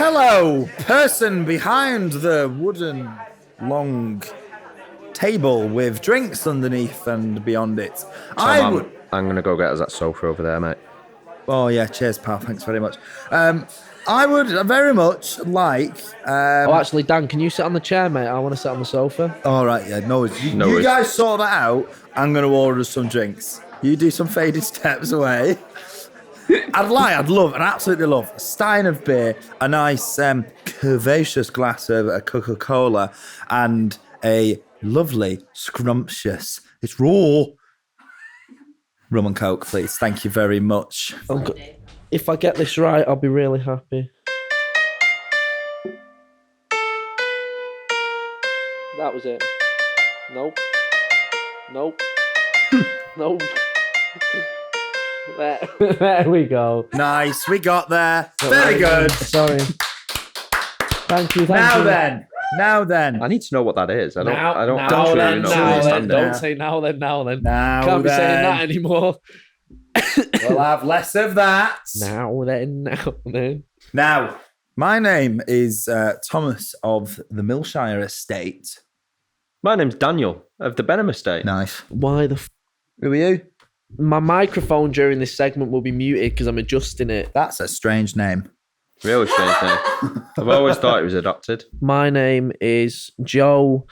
hello, person behind the wooden long table with drinks underneath and beyond it. I'm going to go get us that sofa over there, mate. Oh, yeah, cheers, pal. Thanks very much. I would very much like... actually, Dan, can you sit on the chair, mate? I want to sit on the sofa. All right, yeah, no worries. You guys sort that out. I'm going to order some drinks. You do some faded steps away. I'd love, and absolutely love, a stein of beer, a nice curvaceous glass of a Coca-Cola, and a lovely, scrumptious, it's raw, rum and coke, please. Thank you very much. If I get this right, I'll be really happy. That was it. Nope. Nope. There we go. Nice, we got there. Very good. Sorry. Thank you. Now then. I need to know what that is. I don't Don't say now then. Can't be saying that anymore. We'll have less of that. Now then. Now, my name is Thomas of the Millshire Estate. My name's Daniel of the Benham Estate. Nice. Why Who are you? My microphone during this segment will be muted because I'm adjusting it. That's a strange name. Really strange name. I've always thought it was adopted. My name is Joe.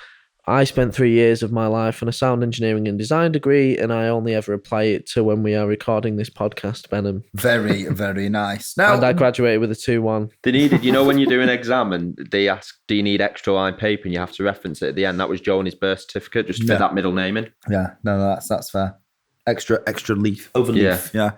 I spent 3 years of my life on a sound engineering and design degree, and I only ever apply it to when we are recording this podcast, Benham. Very, very nice. Now, and I graduated with a 2-1. They needed, when you do an exam and they ask, do you need extra line paper, and you have to reference it at the end. That was Joe and his birth certificate, just fit that middle name in. Yeah, no, that's fair. Extra leaf, overleaf. Yeah.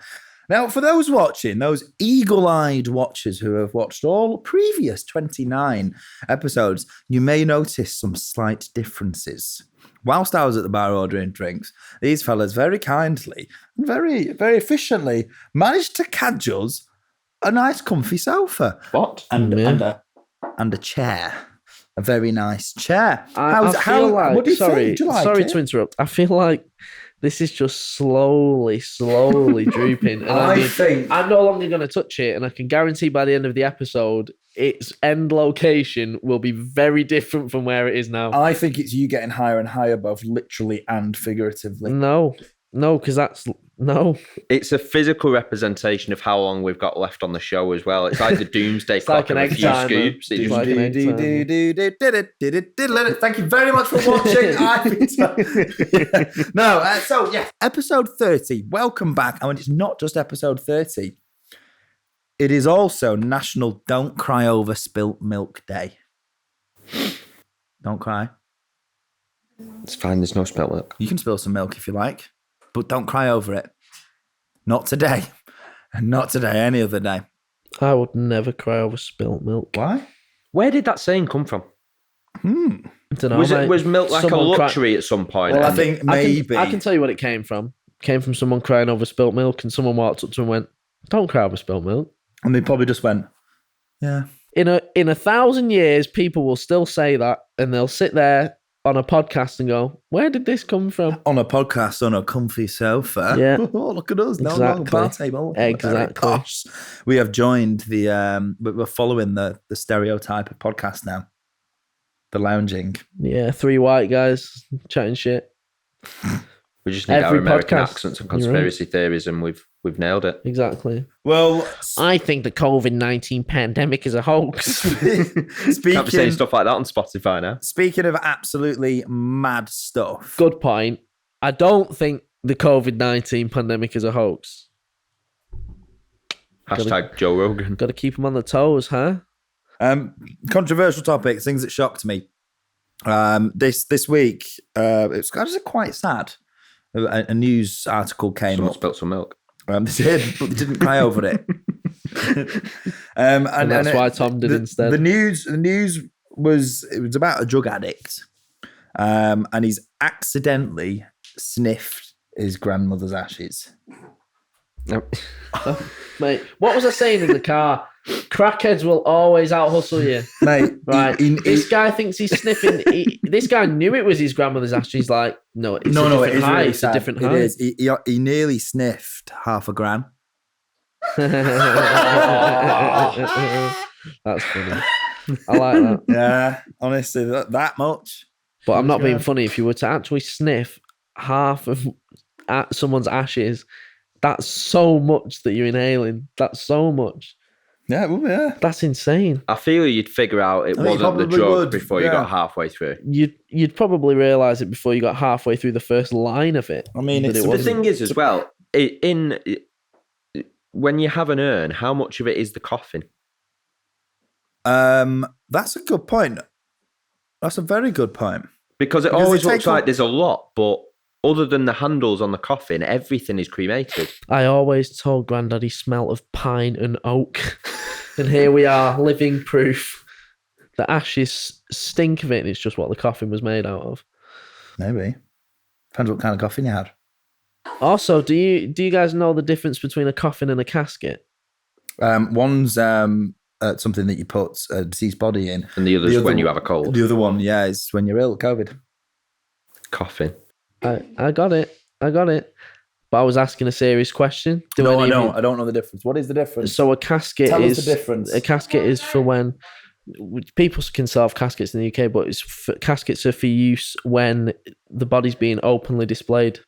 Now, for those watching, those eagle-eyed watchers who have watched all previous 29 episodes, you may notice some slight differences. Whilst I was at the bar ordering drinks, these fellas very kindly and very, very efficiently managed to cadge us a nice comfy sofa. What? And a chair. A very nice chair. What do you think? Sorry to interrupt. I feel like this is just slowly drooping. And I think I'm no longer going to touch it, and I can guarantee by the end of the episode, its end location will be very different from where it is now. I think it's you getting higher and higher, both literally and figuratively. No, because it's a physical representation of how long we've got left on the show as well. It's like the doomsday clock of a few scoops. Thank you very much for watching. Episode 30. Welcome back. And it's not just episode 30. It is also National Don't Cry Over Spilt Milk Day. Don't cry. It's fine. There's no spilt milk. You can spill some milk if you like. But don't cry over it. Not today. Not today, any other day. I would never cry over spilt milk. Why? Where did that saying come from? I don't know. Was milk like a luxury at some point? Well, I think maybe. I can tell you what it came from. It came from someone crying over spilt milk, and someone walked up to him and went, "Don't cry over spilt milk." And they probably just went, yeah. In 1,000 years, people will still say that, and they'll sit there on a podcast and go, where did this come from? On a podcast on a comfy sofa. Yeah. Oh, look at us. Exactly. No long bar table. Exactly. We have joined we're following the stereotype of podcast now. The lounging. Yeah, 3 white guys chatting shit. We just need our American accents and conspiracy theories, and we've nailed it. Exactly. Well, I think the COVID-19 pandemic is a hoax. Can't be saying stuff like that on Spotify now. Speaking of absolutely mad stuff. Good point. I don't think the COVID-19 pandemic is a hoax. Hashtag Joe Rogan. Got to keep them on the toes, huh? Controversial topics, things that shocked me. This week, it's actually quite sad. A news article came Someone up. spilt some milk. They did, but they didn't cry over it. And that's why Tom did instead. The news was about a drug addict, and he's accidentally sniffed his grandmother's ashes. Mate, what was I saying in the car? Crackheads will always out-hustle you. Mate, right. This guy thinks he's sniffing. This guy knew it was his grandmother's ash. He's like, no, it's a different height. Really it's a different height. It is. He nearly sniffed half a gram. That's funny. I like that. Yeah, honestly, that much. But I'm not being funny. If you were to actually sniff half of someone's ashes, that's so much that you're inhaling. That's so much. Yeah, well, yeah. That's insane. I feel you'd figure out it wasn't the drug before you got halfway through. You'd probably realise it before you got halfway through the first line of it. I mean, the thing is as well, when you have an urn, how much of it is the coffin? That's a good point. That's a very good point. Because it always looks like there's a lot, but other than the handles on the coffin, everything is cremated. I always told Grandad he smelt of pine and oak. And here we are, living proof. The ashes stink of it, and it's just what the coffin was made out of. Maybe. Depends what kind of coffin you had. Also, do you guys know the difference between a coffin and a casket? One's something that you put a deceased body in. And the other's when you have a cold. The other one, yeah, is when you're ill, COVID. Coffin. I got it. But I was asking a serious question. I don't know the difference. What is the difference? So a casket Tell us the difference. A casket is for when people can sell caskets in the UK, but caskets are for use when the body's being openly displayed.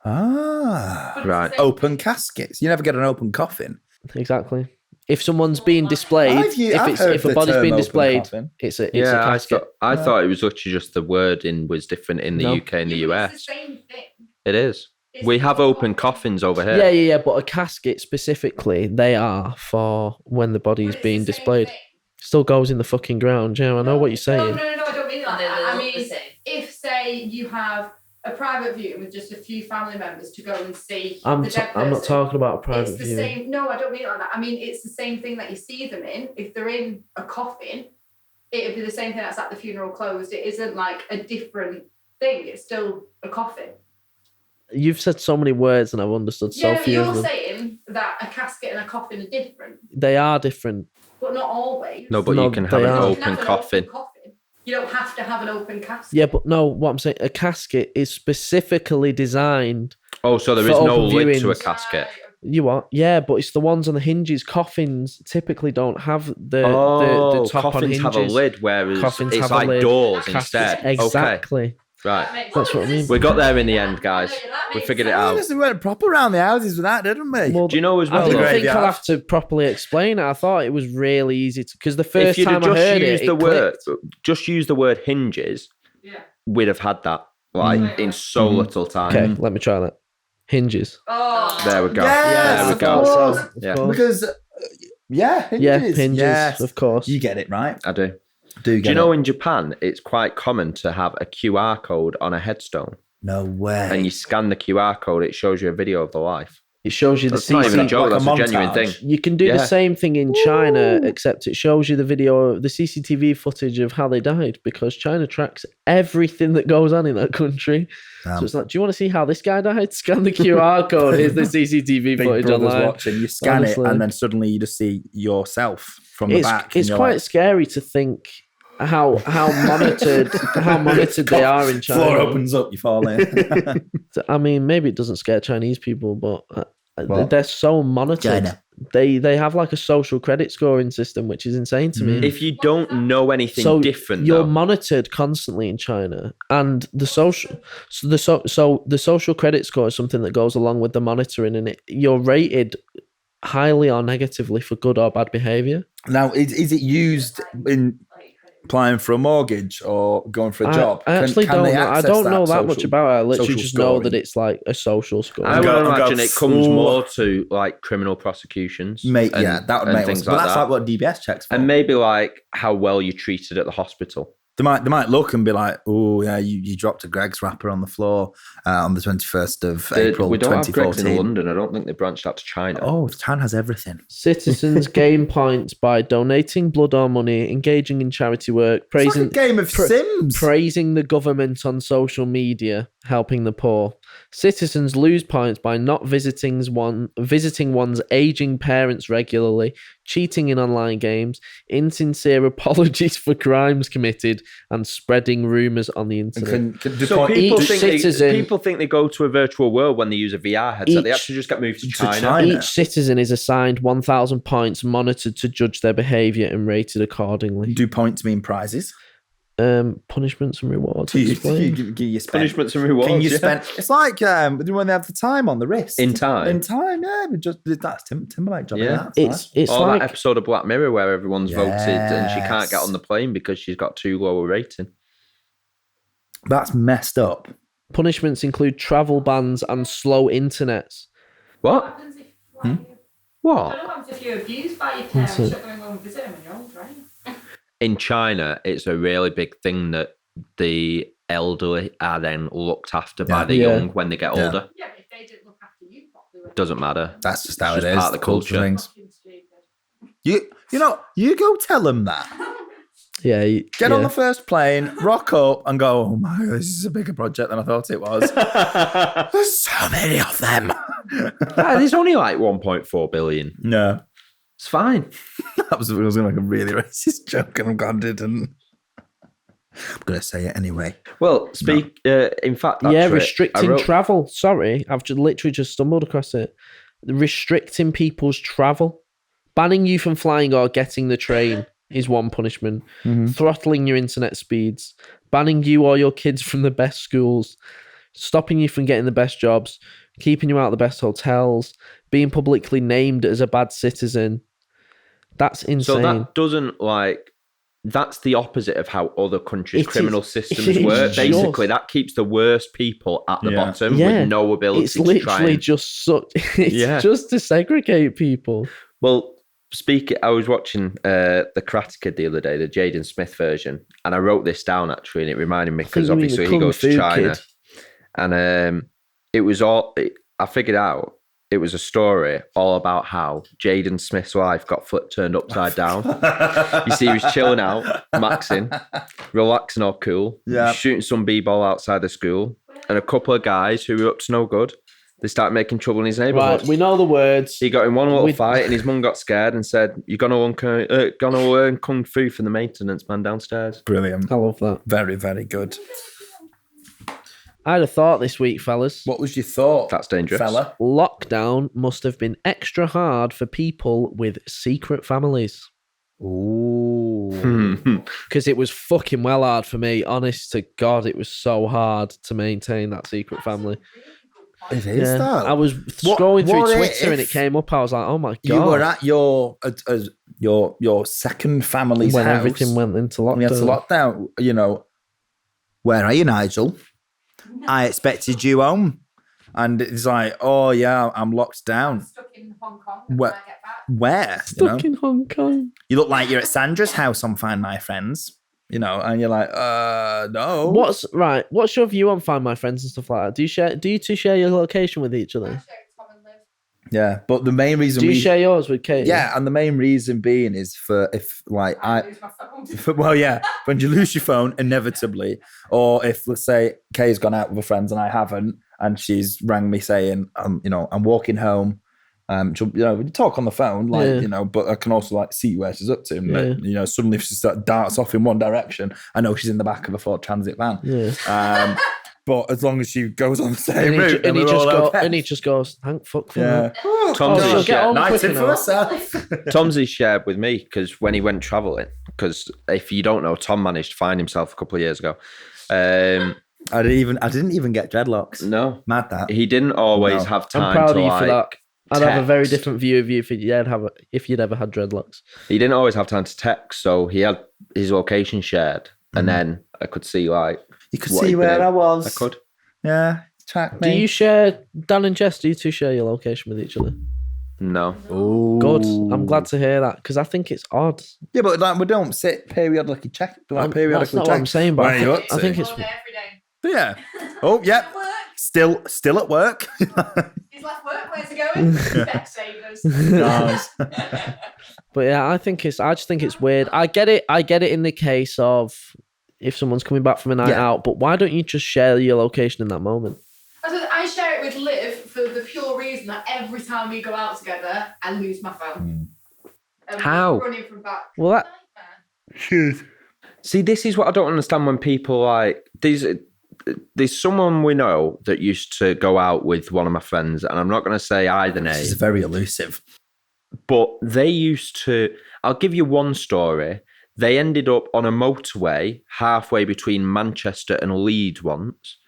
Ah, right. Open caskets. You never get an open coffin. Exactly. If someone's being displayed, if a body's being displayed, it's a casket. I thought it was literally just the wording was different in the UK and the US. It's the same thing. It is. We have open coffins over here. Yeah. But a casket specifically, they are for when the body is being displayed. Still goes in the fucking ground. Yeah, I know what you're saying. No, I don't mean like that. I mean, if say you have a private viewing with just a few family members to go and see the dead person. I'm not talking about a private viewing. Same. No, I don't mean it like that. I mean, it's the same thing that you see them in. If they're in a coffin, it'd be the same thing that's at the funeral closed. It isn't like a different thing. It's still a coffin. You've said so many words and I've understood so few of them. You're saying that a casket and a coffin are different. They are different. But not always. No, but you can have an open coffin. You don't have to have an open casket. Yeah, but no, what I'm saying, a casket is specifically designed. Oh, so there is no lid to a casket. You are? Yeah, but it's the ones on the hinges. Coffins typically don't have the top on hinges. Coffins have a lid, whereas it's like doors instead. Exactly. Okay. Right. That's what I mean. We got there in the end, guys. We figured it out. We went proper around the houses with that, didn't we? Well, do you know as well? I didn't think I'll have to properly explain it. I thought it was really easy to, because the first time I heard it, just use the word hinges, we'd have had that in so little time. Okay, let me try that. Hinges. Oh, there we go. Yes, there we go. Yeah. Because hinges. Yeah, hinges. Yes. Of course. You get it right. I do. Do you know in Japan it's quite common to have a QR code on a headstone? No way. And you scan the QR code, it shows you a video of the life. It shows you that's not even a joke, that's a genuine thing. You can do the same thing in China, except it shows you the video, the CCTV footage of how they died, because China tracks everything that goes on in that country. So it's like, do you want to see how this guy died? Scan the QR code. Here's the CCTV footage online. Watching. You scan it, and then suddenly you just see yourself from the back. It's quite scary to think how monitored they are in China. Floor opens up, you fall in. I mean, maybe it doesn't scare Chinese people, but they're so monitored. China. They have like a social credit scoring system, which is insane to me. If you don't know anything different, you're monitored constantly in China, and the social credit score is something that goes along with the monitoring, and you're rated highly or negatively for good or bad behavior. Now, is it used in applying for a mortgage or going for a job? I actually don't know. I don't know that much about it. I literally just know that it's like a social score. I would imagine it comes more to like criminal prosecutions. That would make sense. But that's like what DBS checks for. And maybe like how well you're treated at the hospital. They might look and be like, oh, yeah, you dropped a Greggs wrapper on the floor on the 21st of April 2014. We don't have Greggs in London. I don't think they branched out to China. Oh, China has everything. Citizens gain points by donating blood or money, engaging in charity work, praising it's like a game of Sims. Praising the government on social media, helping the poor. Citizens lose points by not visiting one's aging parents regularly, cheating in online games, insincere apologies for crimes committed, and spreading rumours on the internet. So people think they go to a virtual world when they use a VR headset. They actually just get moved to China. Each citizen is assigned 1,000 points, monitored to judge their behaviour and rated accordingly. Do points mean prizes? Punishments and rewards. Punishments and rewards. Can you spend? It's like when they have the time on the wrist. In time, yeah. That's Timberlake job. Yeah, it's or like that episode of Black Mirror where everyone's voted and she can't get on the plane because she's got too low a rating. That's messed up. Punishments include travel bans and slow internets. What? What? I don't know what happens if you're abused by your parents. You're not going to go and visit them when you're old, right? In China, it's a really big thing that the elderly are then looked after by the young when they get older. Yeah, but if they didn't look after you properly, doesn't matter. That's just how it is. Part of the culture. Things. You go tell them that. Yeah, get on the first plane, rock up, and go. Oh my God, this is a bigger project than I thought it was. There's so many of them. There's only like 1.4 billion. No. It's fine. It was going to make a really racist joke, and I'm glad I didn't. I'm going to say it anyway. Well, in fact, restricting travel. Sorry, I've literally just stumbled across it. Restricting people's travel. Banning you from flying or getting the train is one punishment. Mm-hmm. Throttling your internet speeds. Banning you or your kids from the best schools. Stopping you from getting the best jobs. Keeping you out of the best hotels. Being publicly named as a bad citizen. That's insane. So that doesn't that's the opposite of how other countries' criminal systems work. Basically, that keeps the worst people at the bottom with no ability to try. It's literally just to segregate people. Well, I was watching the Karate Kid the other day, the Jaden Smith version, and I wrote this down actually, and it reminded me because obviously he goes to China, and it was all I figured out. It was a story all about how Jaden Smith's life got turned upside down. You see, he was chilling out, maxing, relaxing all cool, shooting some b-ball outside the school, and a couple of guys who were up to no good, they started making trouble in his neighbourhood. Right, we know the words. He got in one little fight, and his mum got scared and said, "You're gonna learn kung fu from the maintenance man downstairs." Brilliant. I love that. Very, very good. I had a thought this week, fellas. What was your thought? That's dangerous. Fella. Lockdown must have been extra hard for people with secret families. Ooh. Because it was fucking well hard for me. Honest to God, it was so hard to maintain that secret family. It is that. I was scrolling through Twitter and it came up. I was like, oh my God. You were at your second family's when house. Everything went into lockdown. We had to lockdown, where are you, Nigel? I expected you home. And it's like, oh yeah, I'm locked down. I'm stuck in Hong Kong when I get back. Where? Stuck in Hong Kong. You look like you're at Sandra's house on Find My Friends, and you're like, no. What's your view on Find My Friends and stuff like that? Do you two share your location with each other? Yeah, but the main reason do you share yours with Kate? Yeah, and the main reason being is for I lose my phone. When you lose your phone, inevitably, or if let's say Kay's gone out with her friends and I haven't, and she's rang me saying, I'm walking home. We talk on the phone, but I can also see where she's up to. And, suddenly if she darts off in one direction, I know she's in the back of a Ford Transit van. Yeah. But as long as she goes on the same route, and he just goes, thank fuck for that. Tom's shared with me because when he went travelling, because if you don't know, Tom managed to find himself a couple of years ago. I didn't even get dreadlocks. No, mad that he didn't always have time. I'm proud to of you for that. I'd have a very text. different view of you if you'd ever had dreadlocks. He didn't always have time to text, so he had his location shared, and then I could see you could see where I was. I could. Yeah, track me. Do you share, Dan and Jess? Do you two share your location with each other? No. Ooh. Good. I'm glad to hear that because I think it's odd. Yeah, but we don't sit periodically check. That's not what I'm saying, but I think it's. Every day. Yeah. Oh, yeah. Still at work. He's left work. Where's he going? Specsavers. Nice. But yeah, I just think it's weird. I get it in the case of, if someone's coming back from a night out, but why don't you just share your location in that moment? I share it with Liv for the pure reason that every time we go out together, I lose my phone. How? Running from back. Well, that... See, this is what I don't understand when people like... There's someone we know that used to go out with one of my friends, and I'm not going to say either name. This is very elusive. But they used to... I'll give you one story. They ended up on a motorway halfway between Manchester and Leeds once,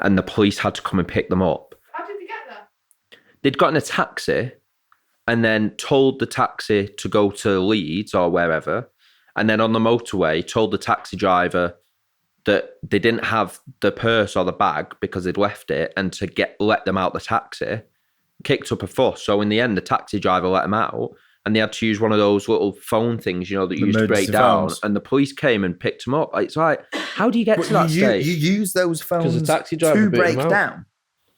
and the police had to come and pick them up. How did they get there? They'd got in a taxi and then told the taxi to go to Leeds or wherever, and then on the motorway told the taxi driver that they didn't have the purse or the bag because they'd left it, and to let them out the taxi, kicked up a fuss. So in the end, the taxi driver let them out, and they had to use one of those little phone things, that you used to break down. And the police came and picked them up. It's like, how do you get to that stage? You use those phones the taxi driver to break down?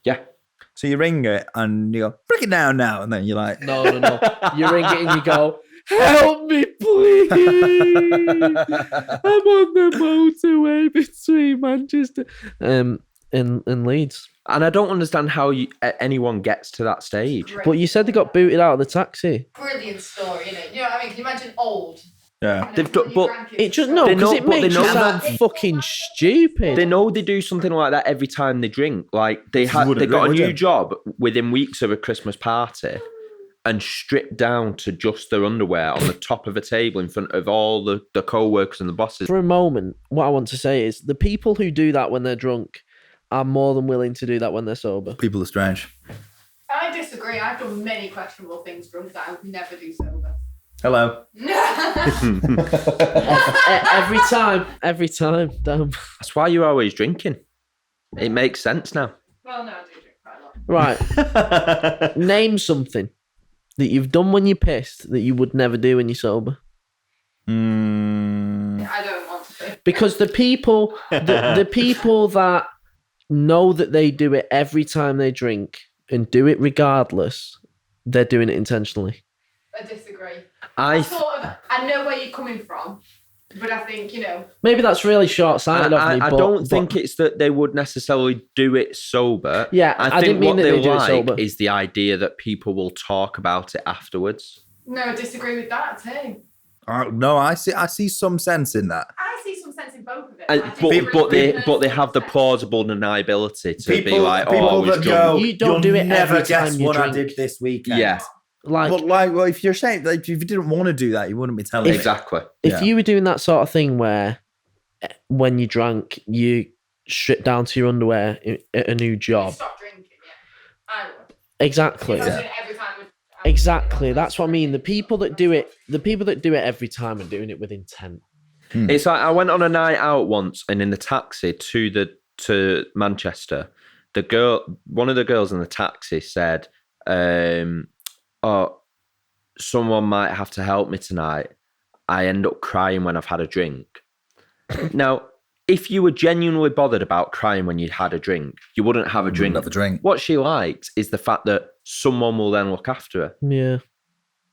Yeah. So you ring it and you go, break it down now. And then you're like... No. You ring it and you go, help me, please. I'm on the motorway between Manchester and Leeds. And I don't understand how anyone gets to that stage. But you said they got booted out of the taxi. Brilliant story, innit? You know what I mean? Can you imagine old? Yeah. They've done, but it just because it makes you sound fucking stupid. They know they do something like that every time they drink. Like they got a new job within weeks of a Christmas party, and stripped down to just their underwear on the top of a table in front of all the co-workers and the bosses. For a moment, what I want to say is the people who do that when they're drunk are more than willing to do that when they're sober. People are strange. I disagree. I've done many questionable things drunk that I would never do sober. Hello. Every time. Damn. That's why you're always drinking. It makes sense now. Well, no, I do drink quite a lot. Right. Name something that you've done when you're pissed that you would never do when you're sober. I don't want to. Because the people that know that they do it every time they drink and do it regardless, they're doing it intentionally. I disagree. I know where you're coming from, but I think, maybe that's really short-sighted of me. I don't think it's that they would necessarily do it sober. Yeah, I think what they do it sober is the idea that people will talk about it afterwards. No, I disagree with that too. No, I see some sense in that. I see some sense in both of it. But they have the plausible deniability to be like, people that go, you don't do it never every time guess you what drink. I did this weekend. Yeah. Well, if you're saying if you didn't want to do that, you wouldn't be telling me. Exactly. If you were doing that sort of thing where when you drank, you strip down to your underwear at a new job. Stop drinking, yeah. I would. Exactly. Every time exactly. That's what I mean. The people that do it every time are doing it with intent. It's like I went on a night out once, and in the taxi to Manchester, one of the girls in the taxi said, "Oh, someone might have to help me tonight. I end up crying when I've had a drink." Now, if you were genuinely bothered about crying when you'd had a drink, you wouldn't have a drink. What she liked is the fact that someone will then look after her. Yeah.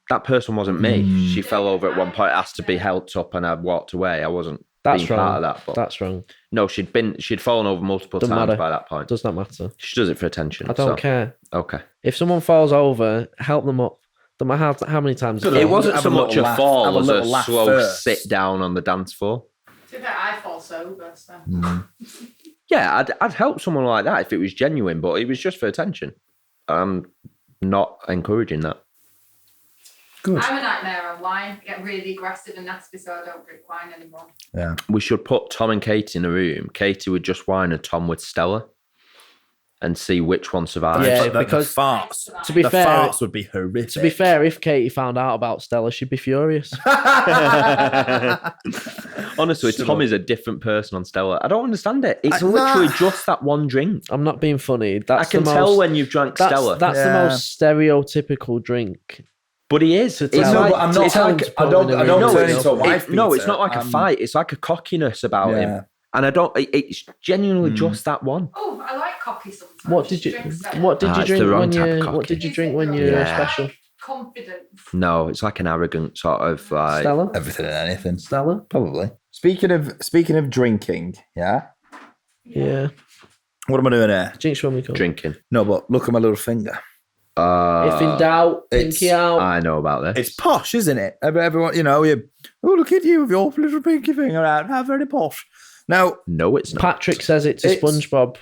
That person wasn't me. She fell over at one point, asked to be helped up, and I walked away. I wasn't being part of that. But that's wrong. No, she'd fallen over multiple times by that point. Does not matter. She does it for attention. I don't care. Okay. If someone falls over, help them up. No matter how many times. It wasn't so much a fall as a slow sit down on the dance floor. To that, I fall sober, so. Yeah, I'd help someone like that if it was genuine, but it was just for attention. I'm not encouraging that. Good. I'm a nightmare on wine. I get really aggressive and nasty, so I don't drink wine anymore. Yeah. We should put Tom and Katie in a room. Katie would just wine and Tom with Stella, and see which one survives. Yeah, because the farts. To be fair, farts would be horrific. To be fair, if Katie found out about Stella, she'd be furious. Honestly, Tom is a different person on Stella. I don't understand it. It's literally just that one drink. I'm not being funny. I can tell when you've drank Stella. That's the most stereotypical drink. But he is. I don't turn into a wife beater. No, it's not like a fight. It's like a cockiness about him. And it's genuinely just that one. Oh, I like coffee sometimes. What did you drink when you were special? confidence. No, it's like an arrogant sort of like Stella? Everything and anything. Stella? Probably. Speaking of drinking, yeah? Yeah. What am I doing here? Jinx when we come. drinking. No, but look at my little finger. If in doubt, pinky out. I know about this. It's posh, isn't it? Everyone, look at you with your little pinky finger out. How very posh. Now, No, it's not. Patrick says it to It's- SpongeBob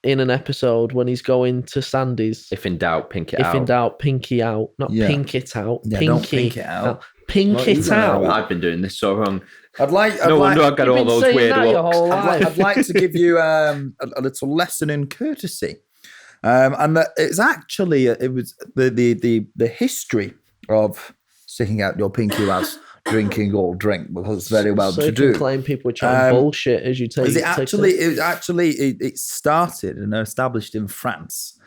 in an episode when he's going to Sandy's. If in doubt, pink it If out. in doubt, pinky out. Not pink it out. Yeah, pinky don't pink it out. Pink Not it even out. out. I've been doing this so wrong. I'd like No wonder I got You've all been those saying weird that your looks. whole life. I'd like to give you a little lesson in courtesy, and that it's actually it was the history of sticking out your pinky whilst drinking or drink, because it's very well so to you do. can claim people were trying bullshit as you take. It started and established in France.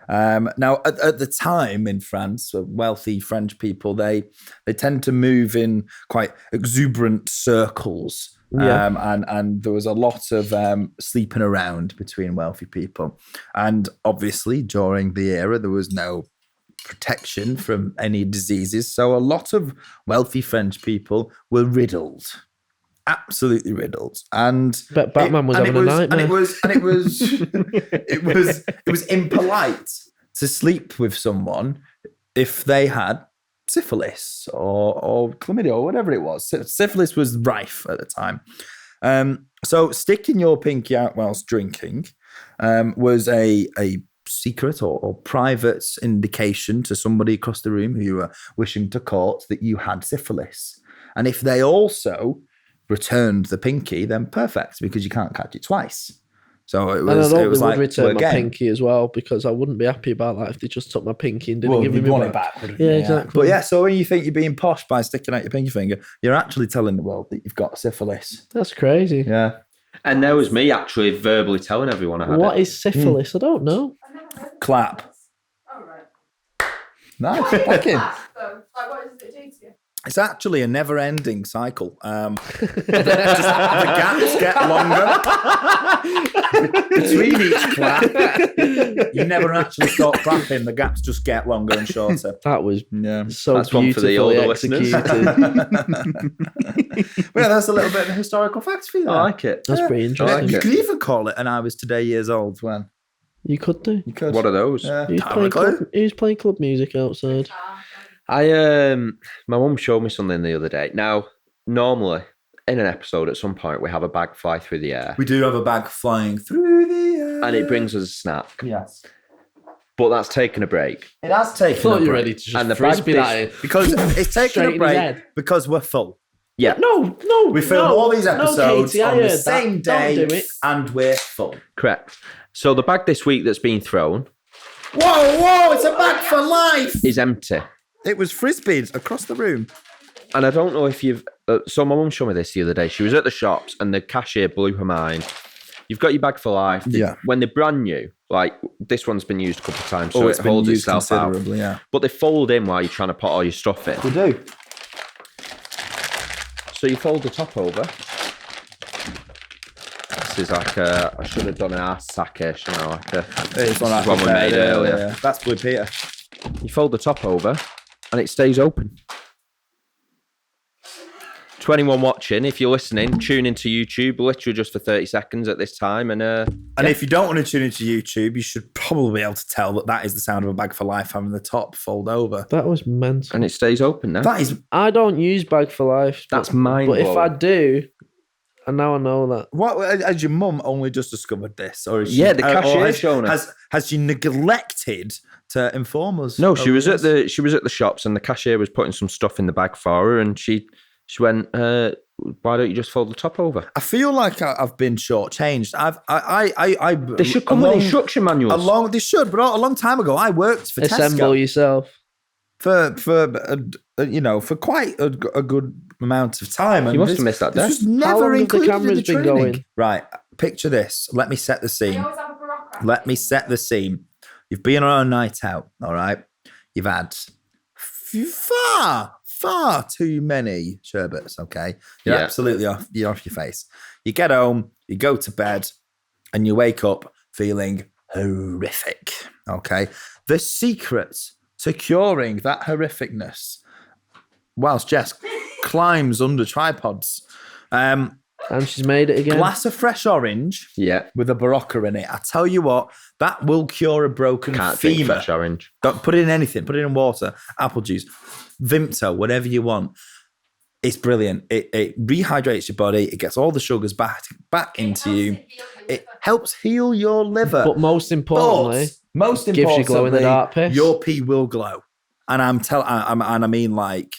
Now, at the time in France, wealthy French people, they tend to move in quite exuberant circles. And there was a lot of sleeping around between wealthy people. And obviously, during the era, there was no protection from any diseases. So a lot of wealthy French people were riddled. Absolutely riddled, But Batman was having a nightmare. it was impolite to sleep with someone if they had syphilis or chlamydia or whatever it was. Syphilis was rife at the time. So sticking your pinky out whilst drinking was a secret or private indication to somebody across the room who you were wishing to court that you had syphilis, and if they also returned the pinky, then perfect, because you can't catch it twice. So it was. And I it was would like return my again. pinky as well, because I wouldn't be happy about that if they just took my pinky and didn't give me want back. it back, wouldn't Yeah, you? exactly. But yeah, so when you think you're being posh by sticking out your pinky finger, you're actually telling the world that you've got syphilis. That's crazy. Yeah. And there was me actually verbally telling everyone I had What it. is syphilis? I don't know. I've never heard of Clap. this. Oh, right. Nice. What Back in. Like, what does it do to you? It's actually a never-ending cycle. The gaps get longer between each clap. You never actually stop clapping. The gaps just get longer and shorter. That was Yeah. so That's one for the beautifully older listeners. executed. Well, that's a little bit of a historical fact for you. I there. like it. That's pretty Yeah, interesting. you could even call it "And I Was Today Years Old" when You could do. you could. What are those? Who's playing club music outside? My mum showed me something the other day. Now, normally in an episode at some point we have a bag fly through the air We do have a bag flying through the air. and it brings us a snack. Yes. But that's taken a break. It has taken Thought a you were break. ready to just And the frisbee bag that in. Because it's taken Straight a in his break head. because we're full. Yeah. No. We film all these episodes Katie, I on the heard that. same day Don't do it. and we're full. Correct. So the bag this week that's been thrown Whoa, it's a bag for life. is empty. It was frisbees across the room. And I don't know if you've... so my mum showed me this the other day. She was at the shops and the cashier blew her mind. You've got your bag for life. Yeah. When they're brand new, like this one's been used a couple of times, so Oh, it it's been holds used itself out. considerably, yeah. But they fold in while you're trying to put all your stuff in. We do. So you fold the top over. This is like I should have done an arse sackish, like It's one we made earlier. Yeah. That's Blue Peter. You fold the top over and it stays open. To anyone watching, if you're listening, tune into YouTube literally just for 30 seconds at this time. And if you don't want to tune into YouTube, you should probably be able to tell that is the sound of a bag for life having the top fold over. That was mental. and it stays open now. That is I don't use bag for life. That's mind But if blowing. I do, and now I know that. what has your mum only just discovered this, or is she, Yeah, the or cashier's shown her. Has she neglected to inform us? No, she of was at this? the shops and the cashier was putting some stuff in the bag for her, and she went, "Why don't you just fold the top over?" I feel like I've been shortchanged. They should come with instruction manuals. They should, but a long time ago, I worked for Assemble Tesco yourself. for quite a good amount of time. And You must have missed that day. This was How never long have the included in cameras the been training. going? Right, picture this. Let me set the I scene. always have a Barack. Let me set the scene. You've been on a night out, all right? You've had far too many sherbets, okay? You're Yeah. absolutely off your face. You get home, you go to bed, and you wake up feeling horrific, okay? The secret to curing that horrificness whilst Jess climbs under tripods. And she's made it again. Glass of fresh orange with a Barocca in it. I tell you what, that will cure a broken Can't femur. drink fresh orange. Don't put it in anything. Put it in water, apple juice, Vimto, whatever you want. It's brilliant. It rehydrates your body. It gets all the sugars back into you. It helps heal your liver. But most importantly, gives you glow in the dark piss. Your pee will glow, and I mean like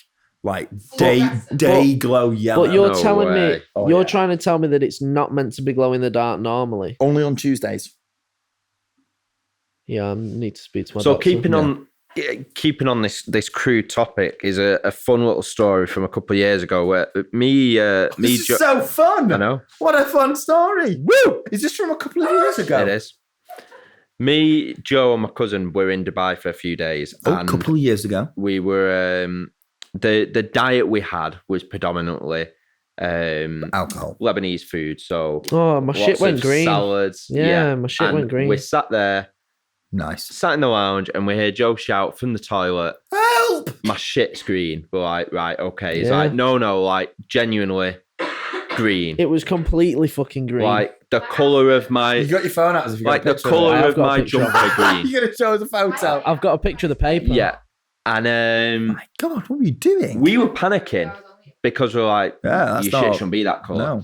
day glow yellow. But you're telling me you're trying to tell me that it's not meant to be glow in the dark normally. Only on Tuesdays. Yeah, I need to speak to my doctor. So keeping on this crude topic is a fun little story from a couple of years ago where this is so fun. I know. What a fun story. Woo! Is this from a couple of years ago? It is. Me, Joe, and my cousin were in Dubai for a few days. A couple of years ago. We were the diet we had was predominantly alcohol, Lebanese food. So my shit went green. Salads. Yeah, my shit went green. We sat there. Nice. Sat in the lounge and we heard Joe shout from the toilet, "Help!" My shit's green. We're like, right, okay. He's like, no, like genuinely green. It was completely fucking green. Like the colour of my... You got your phone out as if you got the colour of my jumper green. You're going to show us a photo. I've got a picture of the paper. Yeah. And my God, what were you doing? We were panicking because we're like, your shit shouldn't be that colour. No.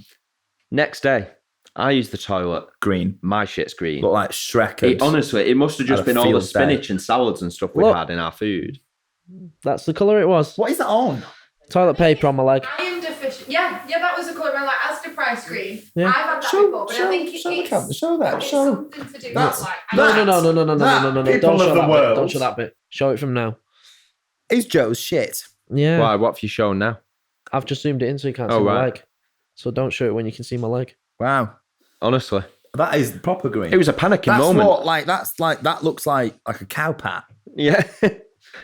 Next day, I used the toilet. Green. My shit's green. Look like Shrek. Honestly, it must have just been all the spinach and salads and stuff we had in our food. That's the colour it was. What is that on? Toilet paper on my leg. I am deficient. Yeah, that was the colour. Like Asda price green. Yeah. I've had that before, but I think it's that. Something to do with like. No. Don't show that bit. Show it from now. Is Joe's shit? Yeah. Why? What have you shown now? I've just zoomed it in so you can't see my leg. So don't show it when you can see my leg. Wow. Honestly. That is proper green. It was a panicking moment. That looks like a cow pat. Yeah.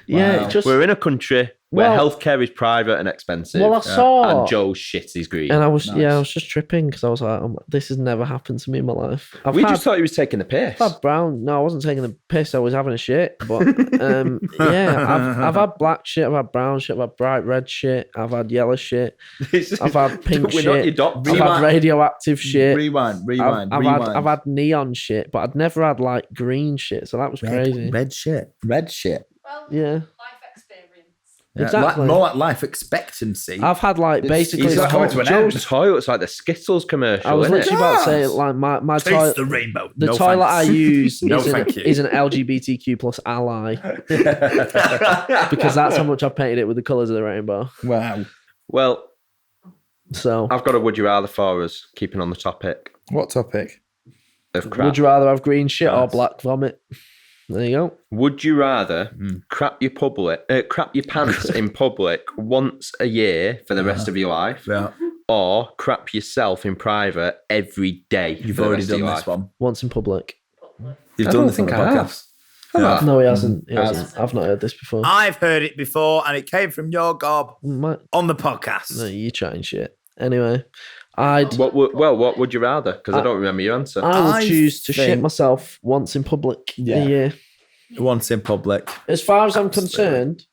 Yeah. Wow. We're in a country where healthcare is private and expensive. Well, I saw... And Joe's shit is green. And I was just tripping because I was like, this has never happened to me in my life. We just thought he was taking the piss. I've had brown... No, I wasn't taking the piss. I was having a shit. But I've had black shit. I've had brown shit. I've had bright red shit. I've had yellow shit. I've had pink shit. I've had radioactive shit. Rewind. I've had neon shit, but I'd never had like green shit. So that was crazy. Red shit. Well, yeah. Life experience. Yeah, exactly. More like life expectancy. I've had like basically the whole Joe's toilet's like the Skittles commercial. I was literally about to say like my toilet. The rainbow. The toilet I use is an LGBTQ plus ally because that's how much I've painted it with the colours of the rainbow. Wow. Well, so I've got a would you rather for us. Keeping on the topic. What topic? Of crap. Would you rather have green shit or black vomit? There you go. Would you rather crap your pants in public once a year for the rest of your life, or crap yourself in private every day? You've already done this one. Once in public. You've done this on the podcast. Yeah. No, he hasn't. I've not heard this before. I've heard it before, and it came from your gob on the podcast. No, you're chatting shit. Anyway, what would you rather? Because I don't remember your answer. I would choose to shit myself once in public a year. Once in public. As far as I'm concerned,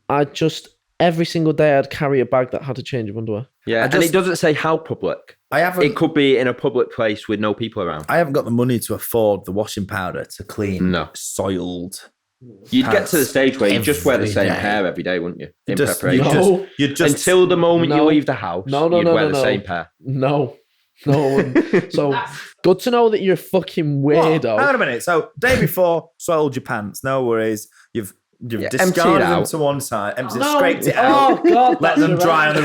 every single day I'd carry a bag that had a change of underwear. Yeah, and it doesn't say how public. It could be in a public place with no people around. I haven't got the money to afford the washing powder to clean soiled. You'd get to the stage where you just wear the same pair every day, wouldn't you? In preparation. Until the moment you leave the house, you'd wear the same pair. No. So good to know that you're a fucking weirdo. Hang on a minute. So day before, soiled your pants. No worries. You've discarded them to one side, scraped it out. Oh God! Let them dry on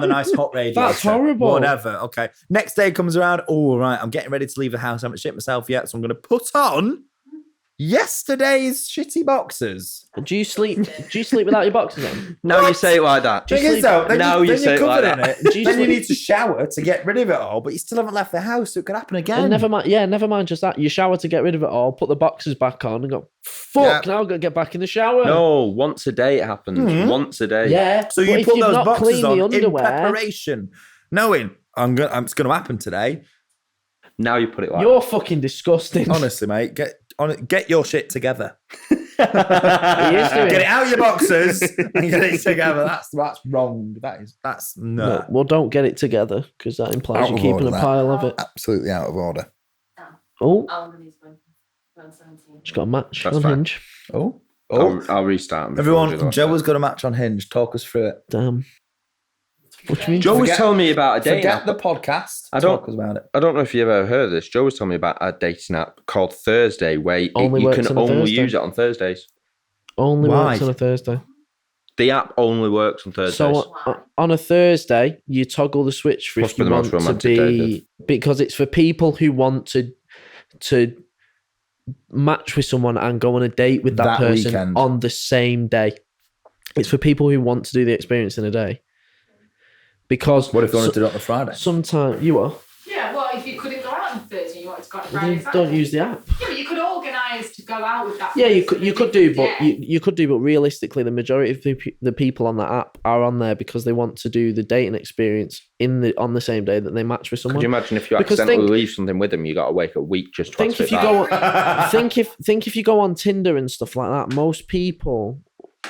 the nice hot radiator. That's horrible. Whatever. Okay. Next day comes around. Oh right, I'm getting ready to leave the house. I haven't shit myself yet, so I'm going to put on yesterday's shitty boxers. Do you sleep without your boxers on? Now you say it like that. Then you say it like that. Then you need to shower to get rid of it all, but you still haven't left the house, so it could happen again. And never mind just that. You shower to get rid of it all, put the boxers back on, and go, fuck, now I've got to get back in the shower. No, once a day it happens. Once a day. Yeah. So you put those boxers on in preparation, knowing it's going to happen today. Now you put it like You're fucking disgusting. Honestly, mate, get your shit together. Get it out of your boxes and get it together. That's wrong. That's no. Well, don't get it together because that implies you're keeping a pile of it. Absolutely out of order. Oh, she's got a match on Hinge. Oh, I'll restart. Everyone, Joe has got a match on Hinge. Talk us through it. Damn. What do you mean? Joe was telling me about a dating app. app. The podcast. Talk us about it. I don't know if you've ever heard of this. Joe was telling me about a dating app called Thursday, where you can only use it on Thursdays. Only works on a Thursday. The app only works on Thursdays. So on a Thursday, you toggle the switch for if you want to be, because it's for people who want to match with someone and go on a date with that person weekend. On the same day. It's for people who want to do the experience in a day. Because what if you wanted to do it on the Friday? Sometimes you are. Yeah, well, if you couldn't go out on Thursday, you wanted to go on Friday. Don't use the app. Yeah, but you could organise to go out with that. Yeah, you could do, but you could do, but realistically, the majority of the people on that app are on there because they want to do the dating experience on the same day that they match with someone. Could you imagine if you accidentally leave something with them, you got to wait a week just to think if you go think if you go on Tinder and stuff like that, most people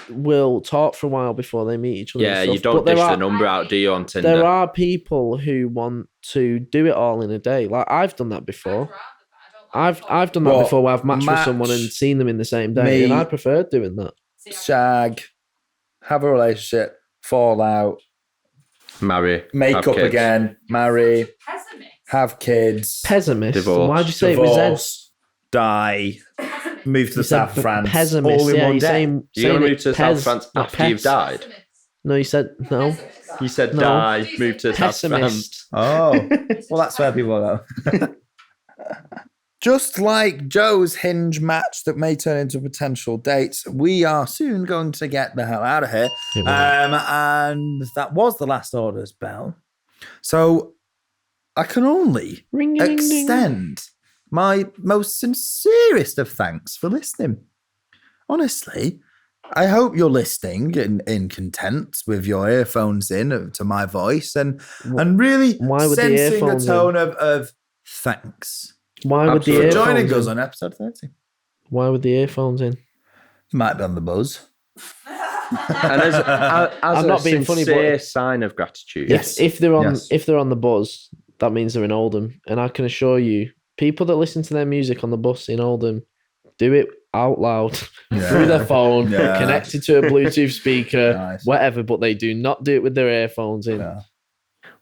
will talk for a while before they meet each other. Yeah, you don't dish the number out, do you, on Tinder? There are people who want to do it all in a day. Like I've done that before. I've done that before where I've matched with someone and seen them in the same day, and I preferred doing that. Shag, have a relationship, fall out, marry, make up again, marry, have kids, pessimist. Divorce. Why'd you say it? Die. Move to the south of France. Pessimist. All in one day. You're going to move to the south of France after you've died? No, you said no. You said die, move to the south of France. Oh, well, that's where people go. Just like Joe's Hinge match that may turn into potential dates, we are soon going to get the hell out of here. And that was the last orders bell. So I can only extend my most sincerest of thanks for listening. Honestly, I hope you're listening in content with your earphones in to my voice and really sensing a tone of thanks. Why would the earphones joining us on episode 30? Why would the earphones in? You might be on the buzz. And as I'm not being funny, but sign of gratitude. Yes, if they're on the buzz, that means they're in Oldham, and I can assure you, people that listen to their music on the bus in Oldham do it out loud through their phone, connected to a Bluetooth speaker, whatever, but they do not do it with their earphones in. Yeah.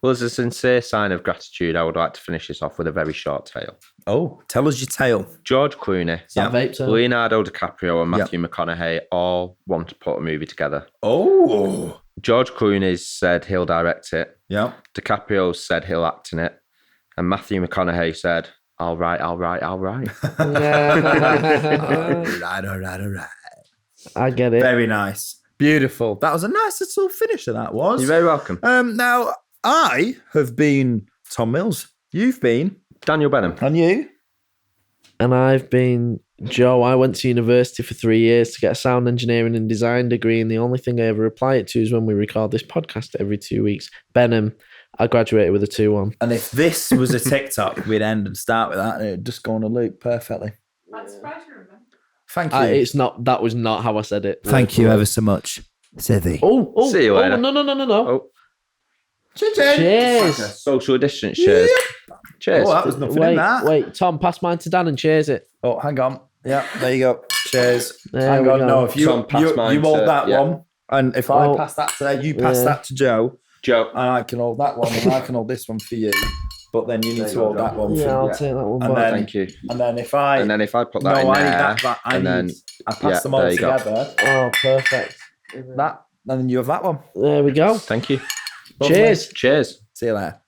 Well, as a sincere sign of gratitude, I would like to finish this off with a very short tale. Oh, tell us your tale. George Clooney, vape, Leonardo DiCaprio and Matthew McConaughey all want to put a movie together. Oh. George Clooney said he'll direct it. Yeah. DiCaprio said he'll act in it. And Matthew McConaughey said, all right. All right. I get it. Very nice. Beautiful. That was a nice little finisher, that was. You're very welcome. Now, I have been Tom Mills. You've been Daniel Benham. And you? And I've been Joe. I went to university for 3 years to get a sound engineering and design degree, and the only thing I ever apply it to is when we record this podcast every 2 weeks. Benham. I graduated with a 2-1. And if this was a TikTok, we'd end and start with that, and it'd just go on a loop perfectly. I'm surprised you remember. Thank you. That was not how I said it. Thank you ever so much, Sithy. Oh, see you later. No. Oh. Cheers. Like social distance cheers. Yep. Cheers. Oh, that was nothing in that. Wait, Tom, pass mine to Dan and cheers it. Oh, hang on. Yeah, there you go. Cheers. Hang on. No, if you hold that one, and if I pass that to you pass that to Joe. And I can hold that one, and I can hold this one for you. But then you need to hold that one for me. Yeah, I'll take that one back. Thank you. And then if I put that in there, I pass them all together. Oh, perfect. That, and then you have that one. There we go. Thank you. Cheers. Cheers. See you later.